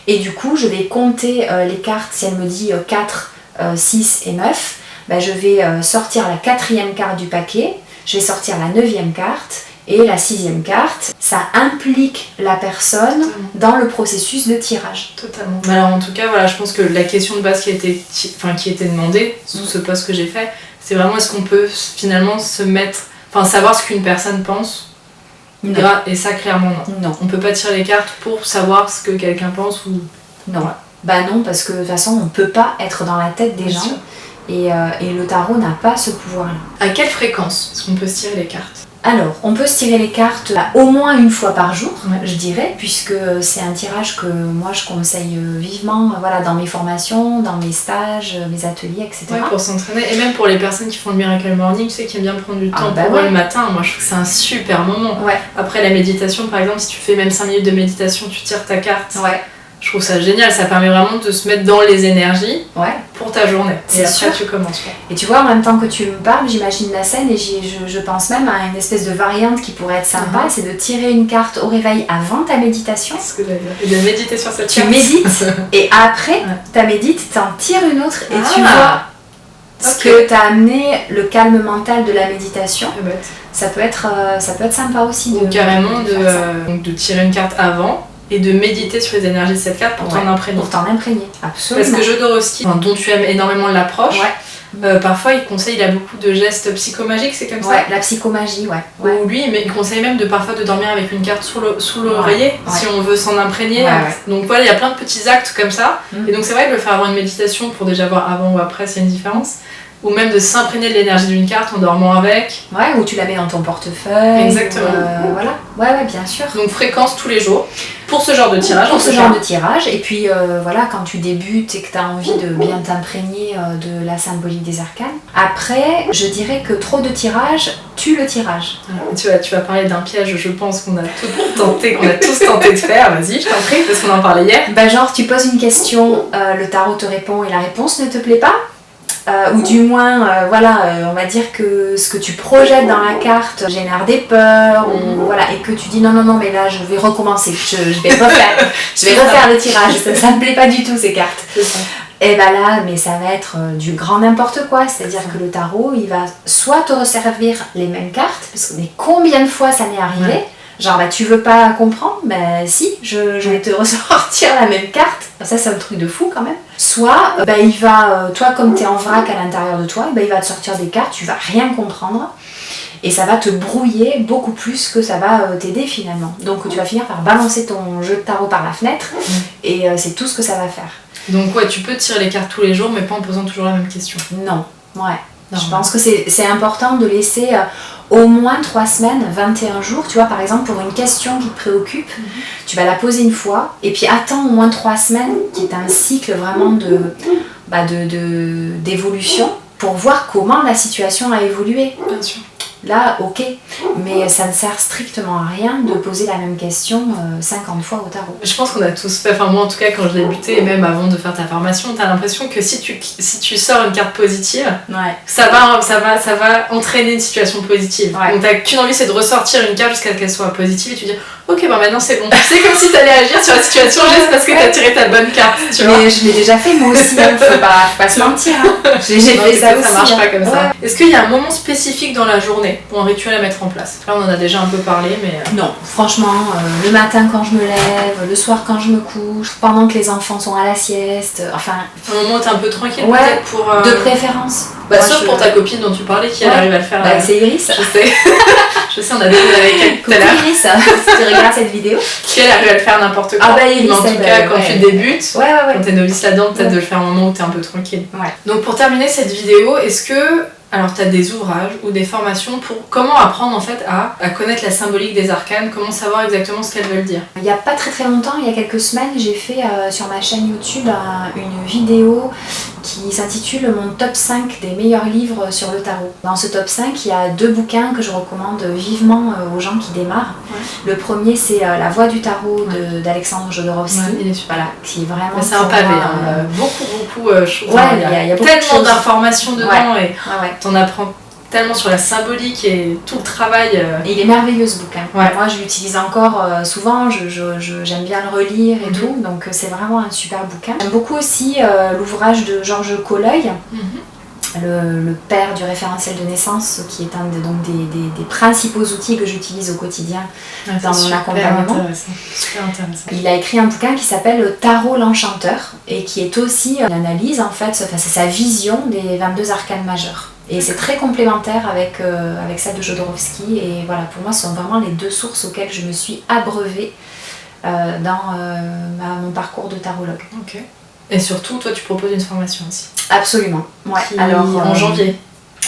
Et du coup, je vais compter les cartes. Si elle me dit 4, 6 et 9, je vais sortir la 4e carte du paquet. Je vais sortir la 9e carte. Et la 6e carte, ça implique la personne dans le processus de tirage. Totalement. Alors en tout cas, voilà, je pense que la question de base qui a été demandée sous ce post que j'ai fait, c'est vraiment est-ce qu'on peut finalement savoir ce qu'une personne pense. Et ça, clairement, non. On peut pas tirer les cartes pour savoir ce que quelqu'un pense ou... Non. Ouais. Non, parce que de toute façon, on peut pas être dans la tête des gens. Et le tarot n'a pas ce pouvoir-là. À quelle fréquence est-ce qu'on peut se tirer les cartes? Alors, on peut se tirer les cartes au moins une fois par jour, Ouais. je dirais, puisque c'est un tirage que moi je conseille vivement voilà, dans mes formations, dans mes stages, mes ateliers, etc. Ouais, pour s'entraîner. Et même pour les personnes qui font le Miracle Morning, tu sais, qui aiment bien prendre du temps bah pour ouais. eux le matin, moi je trouve que c'est un super moment. Ouais, Après la méditation, par exemple, si tu fais même 5 minutes de méditation, tu tires ta carte. ouais, Je trouve ça génial, ça permet vraiment de se mettre dans les énergies ouais. pour ta journée. C'est Et après, sûr. tu commences. Et tu vois, en même temps que tu me parles, j'imagine la scène et je pense même à une espèce de variante qui pourrait être sympa, c'est de tirer une carte au réveil avant ta méditation. C'est ce que j'allais dire. Et de méditer sur cette Tu carte. médites et après Ouais. ta médite, t'en tires une autre et Ah. tu vois ce Ok. que t'as amené, le calme mental de la méditation. Ah, bête. Ça peut être sympa aussi Ou carrément faire ça. donc de tirer une carte avant et de méditer sur les énergies de cette carte pour t'en imprégner. Pour t'en imprégner, absolument. Parce que Jodorowsky, dont tu aimes énormément l'approche, Ouais. parfois il a beaucoup de gestes psychomagiques, c'est comme ça. Ouais, la psychomagie, ouais. Ou lui, mais il conseille même parfois de dormir avec une carte sous l'oreiller, Ouais. si on veut s'en imprégner. Ouais, ouais. Donc voilà, il y a plein de petits actes comme ça. Mm. Et donc c'est vrai que le faire avant une méditation pour déjà voir avant ou après, c'est une différence. Ou même de s'imprégner de l'énergie d'une carte en dormant avec. Ouais, ou tu la mets dans ton portefeuille. Exactement. Voilà, ouais, bien sûr. Donc fréquence tous les jours pour ce genre de tirage. Pour en ce tout genre cas. de tirage, et puis voilà, quand tu débutes et que tu as envie de bien t'imprégner de la symbolique des arcanes. Après, je dirais que trop de tirage tue le tirage. Voilà. Tu vas parler d'un piège, je pense qu'on a tous tenté de faire. Vas-y, je t'en prie, parce qu'on en parlait hier. Bah, genre, tu poses une question, le tarot te répond et la réponse ne te plaît pas. Ou du moins, on va dire que ce que tu projettes dans la carte génère des peurs, ou, voilà, et que tu dis non, mais là je vais recommencer, je vais refaire le tirage, ça me plaît pas du tout ces cartes. C'est ça. Et bah là, mais ça va être du grand n'importe quoi, c'est-à-dire que le tarot, il va soit te resservir les mêmes cartes, parce que mais combien de fois ça m'est arrivé, Ouais. genre bah tu veux pas comprendre, bah si, je vais te ressortir la même carte, ça c'est un truc de fou quand même. Soit bah il va, toi comme t'es en vrac à l'intérieur de toi, bah il va te sortir des cartes, tu vas rien comprendre. Et ça va te brouiller beaucoup plus que ça va t'aider finalement. Donc tu vas finir par balancer ton jeu de tarot par la fenêtre, et c'est tout ce que ça va faire. Donc ouais, tu peux tirer les cartes tous les jours, mais pas en posant toujours la même question. Non, ouais. Non. Je pense que c'est important de laisser au moins 3 semaines, 21 jours, tu vois, par exemple, pour une question qui te préoccupe, tu vas la poser une fois, et puis attends au moins 3 semaines, qui est un cycle vraiment d'évolution, pour voir comment la situation a évolué. Bien sûr. Là, ok, mais ça ne sert strictement à rien de poser la même question 50 fois au tarot. Je pense qu'on a tous fait, enfin moi en tout cas quand je débutais et même avant de faire ta formation, t'as l'impression que si tu sors une carte positive, Ouais. ça va entraîner une situation positive. Ouais. Donc t'as qu'une envie, c'est de ressortir une carte jusqu'à ce qu'elle soit positive et tu dis ok bah maintenant c'est bon. C'est comme si t'allais agir sur la situation juste parce que t'as tiré ta bonne carte, tu vois. Mais je l'ai déjà fait moi aussi, hein, faut pas se mentir. Hein. J'ai Non, fait c'est ça que aussi. ça marche pas hein. comme ça. Ouais. Est-ce qu'il y a un moment spécifique dans la journée pour un rituel à mettre en place? Là on en a déjà un peu parlé mais... Non, franchement, le matin quand je me lève, le soir quand je me couche, pendant que les enfants sont à la sieste, enfin, Un moment où t'es un peu tranquille Ouais, peut-être pour... de préférence. Bah, Moi, sauf je- pour ta copine dont tu parlais qui elle Ouais. arrive à le faire. Bah, c'est Iris. Je sais. Je sais, on a déjeuné avec elle tout à Coucou l'heure. Iris, si tu regardes cette vidéo. Qui elle arrive à le faire n'importe quoi. Ah bah, Iris, mais en tout elle, cas, quand ouais. tu débutes, Ouais. quand t'es novice là-dedans, peut-être Ouais. de le faire à un moment où t'es un peu tranquille. Ouais. Donc pour terminer cette vidéo, est-ce que... Alors t'as des ouvrages ou des formations pour comment apprendre en fait à connaître la symbolique des arcanes, comment savoir exactement ce qu'elles veulent dire. Il n'y a pas très longtemps, il y a quelques semaines, j'ai fait sur ma chaîne YouTube une vidéo qui s'intitule Mon top 5 des meilleurs livres sur le tarot. Dans ce top 5, il y a 2 bouquins que je recommande vivement aux gens qui démarrent. Ouais. Le premier, c'est La Voix du tarot d'Alexandre Jodorowsky. Ouais, il est super. Voilà, qui est vraiment... Bah, c'est un pour pavé, moi, hein. Beaucoup, je trouve. Ouais, Enfin, il y a beaucoup de tellement choses. d'informations dedans et Ouais. t'en apprends tellement sur la symbolique et tout le travail. Et il est merveilleux ce bouquin. Ouais. Moi je l'utilise encore souvent, j'aime bien le relire et tout, donc c'est vraiment un super bouquin. J'aime beaucoup aussi l'ouvrage de Georges Colleuil, le père du référentiel de naissance, qui est un des principaux outils que j'utilise au quotidien dans mon accompagnement. Super intéressant. Il a écrit un bouquin qui s'appelle Tarot l'Enchanteur et qui est aussi une analyse, en fait, c'est sa vision des 22 arcanes majeures. Et c'est très complémentaire avec celle de Jodorowsky. Et voilà, pour moi, ce sont vraiment les 2 sources auxquelles je me suis abreuvée dans mon parcours de tarologue. Ok. Et surtout, toi, tu proposes une formation aussi. Absolument. Ouais. Qui- Alors, en janvier.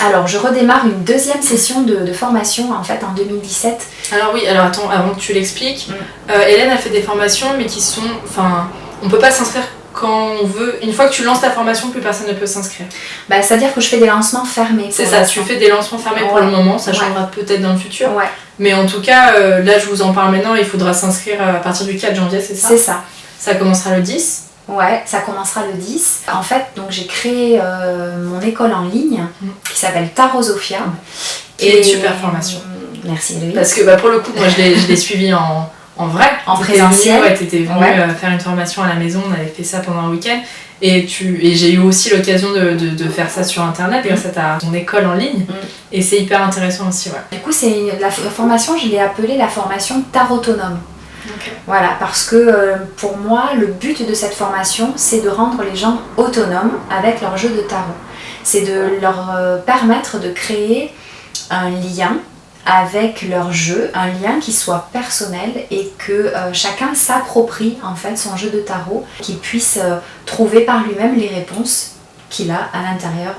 Alors, je redémarre une deuxième session de formation en fait en 2017. Alors oui, alors attends, avant que tu l'expliques, Hélène a fait des formations mais qui sont... Enfin, on peut pas s'inscrire quand on veut. Une fois que tu lances ta formation, plus personne ne peut s'inscrire. C'est-à-dire que je fais des lancements fermés. C'est ça, tu fais des lancements fermés pour le moment, ça changera peut-être dans le futur. Ouais. Mais en tout cas, là je vous en parle maintenant, il faudra s'inscrire à partir du 4 janvier, c'est ça? C'est ça. Ça commencera le 10. Ouais, ça commencera le 10. En fait, donc j'ai créé mon école en ligne qui s'appelle Tarosofia. Et une super formation. Merci Héloïse. Parce que pour le coup, moi je l'ai suivi en vrai. En présentiel. Ouais, t'étais venue faire une formation à la maison, on avait fait ça pendant un week-end. Et j'ai eu aussi l'occasion de faire ça sur internet grâce à ton école en ligne. Et c'est hyper intéressant aussi, ouais. Du coup, la formation, je l'ai appelée la formation Tarot Autonome. Okay. Voilà, parce que pour moi, le but de cette formation, c'est de rendre les gens autonomes avec leur jeu de tarot. C'est de leur permettre de créer un lien avec leur jeu, un lien qui soit personnel et que chacun s'approprie en fait son jeu de tarot, qu'il puisse trouver par lui-même les réponses qu'il a à l'intérieur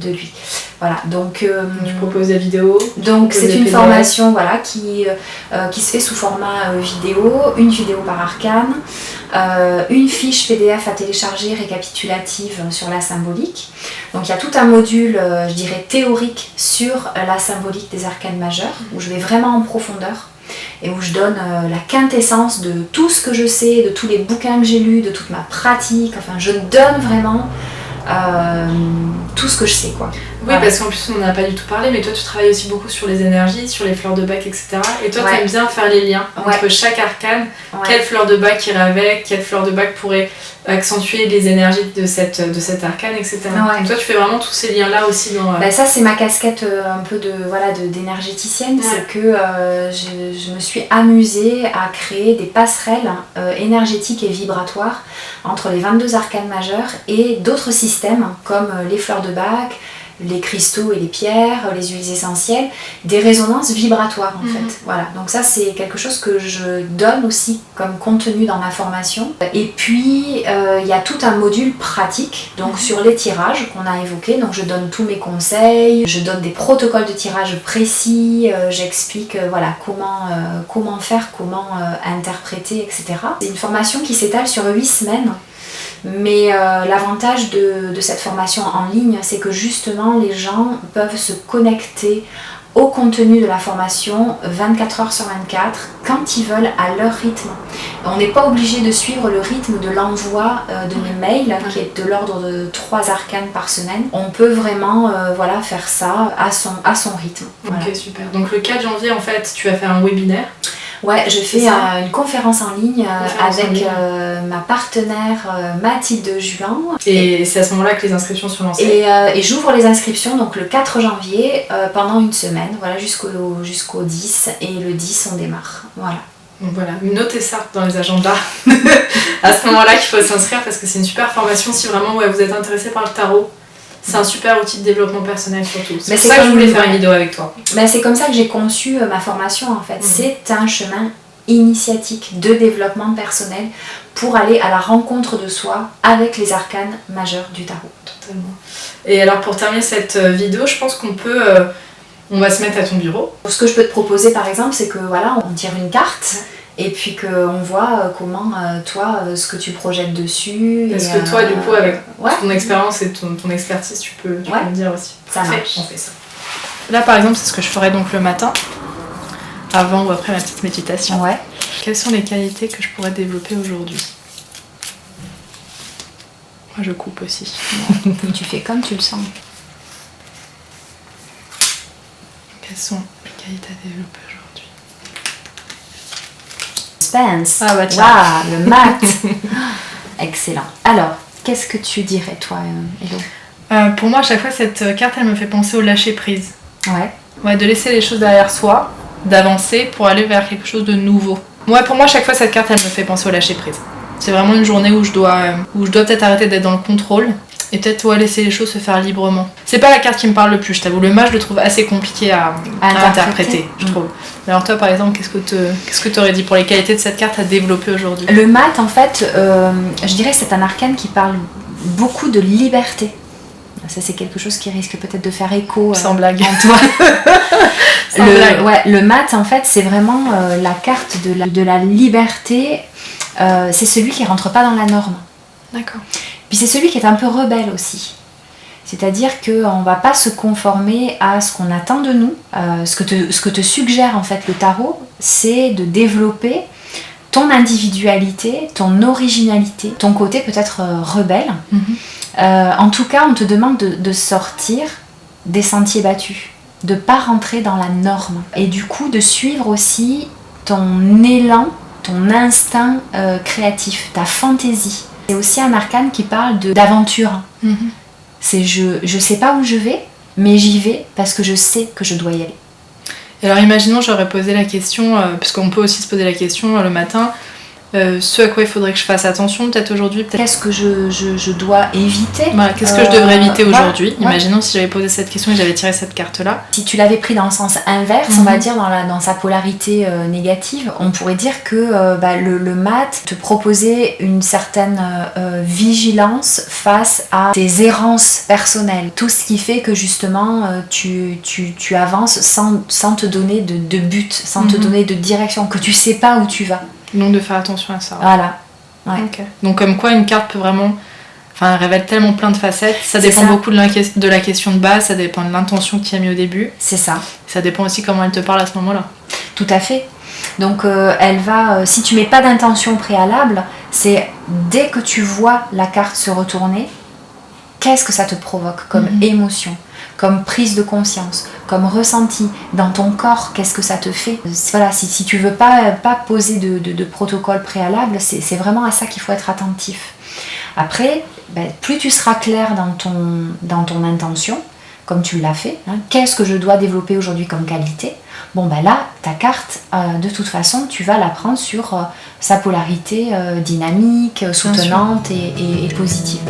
de lui. Voilà, donc tu proposes des vidéos. Donc c'est une formation qui se fait sous format vidéo, une vidéo par arcane, une fiche PDF à télécharger récapitulative sur la symbolique. Donc il y a tout un module, je dirais théorique sur la symbolique des arcanes majeurs, où je vais vraiment en profondeur et où je donne la quintessence de tout ce que je sais, de tous les bouquins que j'ai lus, de toute ma pratique. Enfin, je donne vraiment tout ce que je sais, quoi. Oui, parce qu'en plus on n'en a pas du tout parlé, mais toi tu travailles aussi beaucoup sur les énergies, sur les fleurs de bac, etc. Et toi t'aimes bien faire les liens entre chaque arcane, quelle fleur de bac irait avec, quelle fleur de bac pourrait accentuer les énergies de cette arcane, etc. Donc toi tu fais vraiment tous ces liens là aussi dans... ça c'est ma casquette un peu d'énergéticienne, c'est que je me suis amusée à créer des passerelles énergétiques et vibratoires entre les 22 arcanes majeures et d'autres systèmes comme les fleurs de bac, les cristaux et les pierres, les huiles essentielles, des résonances vibratoires en fait. Voilà, donc ça c'est quelque chose que je donne aussi comme contenu dans ma formation. Et puis il y a tout un module pratique, donc sur les tirages qu'on a évoqués, donc je donne tous mes conseils, je donne des protocoles de tirage précis, j'explique comment faire, comment interpréter, etc. C'est une formation qui s'étale sur 8 semaines. Mais l'avantage de cette formation en ligne, c'est que justement les gens peuvent se connecter au contenu de la formation 24 heures sur 24 quand ils veulent à leur rythme. On n'est pas obligé de suivre le rythme de l'envoi de mes mails qui est de l'ordre de 3 arcanes par semaine. On peut vraiment faire ça à son rythme. Ok, super. Donc le 4 janvier en fait tu vas faire un webinaire. Ouais, je fais une conférence en ligne avec ma partenaire Mathilde Juin. Et c'est à ce moment-là que les inscriptions sont lancées. Et j'ouvre les inscriptions donc le 4 janvier pendant une semaine, jusqu'au 10. Et le 10, on démarre. Voilà. Donc voilà, notez ça dans les agendas. À ce moment-là qu'il faut s'inscrire parce que c'est une super formation si vraiment vous êtes intéressé par le tarot. C'est un super outil de développement personnel surtout. C'est pour ça que je voulais faire une vidéo avec toi. C'est comme ça que j'ai conçu ma formation en fait. C'est un chemin initiatique de développement personnel pour aller à la rencontre de soi avec les arcanes majeures du tarot. Totalement. Et alors pour terminer cette vidéo, je pense qu'on peut... on va se mettre à ton bureau. Ce que je peux te proposer par exemple, c'est que on tire une carte. Et puis qu'on voit comment, toi, ce que tu projettes dessus. Parce que toi, du coup, avec ton expérience et ton expertise, tu peux me dire aussi. Ça marche. On fait ça. Là, par exemple, c'est ce que je ferais donc le matin, avant ou après ma petite méditation. Ouais. Quelles sont les qualités que je pourrais développer aujourd'hui? Moi, je coupe aussi. Tu fais comme tu le sens. Quelles sont les qualités à développer aujourd'hui? Suspense. Ah bah tiens. Wow, le mat. Excellent. Alors, qu'est-ce que tu dirais toi, Hello? Pour moi, à chaque fois, cette carte, elle me fait penser au lâcher prise. Ouais, de laisser les choses derrière soi, d'avancer pour aller vers quelque chose de nouveau. Pour moi, à chaque fois, cette carte, elle me fait penser au lâcher prise. C'est vraiment une journée où je dois peut-être arrêter d'être dans le contrôle et peut-être laisser les choses se faire librement. C'est pas la carte qui me parle le plus, je t'avoue. Le mage, je le trouve assez compliqué à interpréter, je trouve. Alors toi, par exemple, qu'est-ce que tu aurais dit pour les qualités de cette carte à développer aujourd'hui? Le mat, en fait, je dirais que c'est un arcane qui parle beaucoup de liberté. Ça, c'est quelque chose qui risque peut-être de faire écho sans blague en toi. Le mat, en fait, c'est vraiment la carte de la liberté. C'est celui qui rentre pas dans la norme. D'accord. Puis c'est celui qui est un peu rebelle aussi. C'est-à-dire qu'on ne va pas se conformer à ce qu'on attend de nous. Ce que te suggère en fait le tarot, c'est de développer ton individualité, ton originalité, ton côté peut-être rebelle. En tout cas, on te demande de sortir des sentiers battus, de ne pas rentrer dans la norme. Et du coup, de suivre aussi ton élan, ton instinct créatif, ta fantaisie. C'est aussi un arcane qui parle d'aventure. C'est je sais pas où je vais, mais j'y vais parce que je sais que je dois y aller. Et alors imaginons j'aurais posé la question, parce qu'on peut aussi se poser la question le matin, ce à quoi il faudrait que je fasse attention peut-être aujourd'hui. Qu'est-ce que je dois éviter? Voilà, qu'est-ce que je devrais éviter aujourd'hui? Imaginons si j'avais posé cette question et j'avais tiré cette carte-là. Si tu l'avais pris dans le sens inverse, on va dire dans sa polarité négative, on pourrait dire que le mat te proposait une certaine vigilance face à tes errances personnelles. Tout ce qui fait que justement tu avances sans te donner de but, sans te donner de direction, que tu sais pas où tu vas. Donc de faire attention à ça. Voilà. Ouais. Okay. Donc comme quoi une carte peut vraiment... Enfin, elle révèle tellement plein de facettes. Ça dépend beaucoup de la question de base, ça dépend de l'intention que tu as mis au début. C'est ça. Ça dépend aussi comment elle te parle à ce moment-là. Tout à fait. Donc elle va... si tu mets pas d'intention préalable, c'est dès que tu vois la carte se retourner, qu'est-ce que ça te provoque comme émotion, comme prise de conscience, comme ressenti dans ton corps, qu'est-ce que ça te fait? Voilà, si tu veux pas poser de protocole préalable, c'est vraiment à ça qu'il faut être attentif. Après, plus tu seras clair dans ton intention, comme tu l'as fait, qu'est-ce que je dois développer aujourd'hui comme qualité? Là, ta carte, de toute façon, tu vas la prendre sur sa polarité dynamique, soutenante et positive.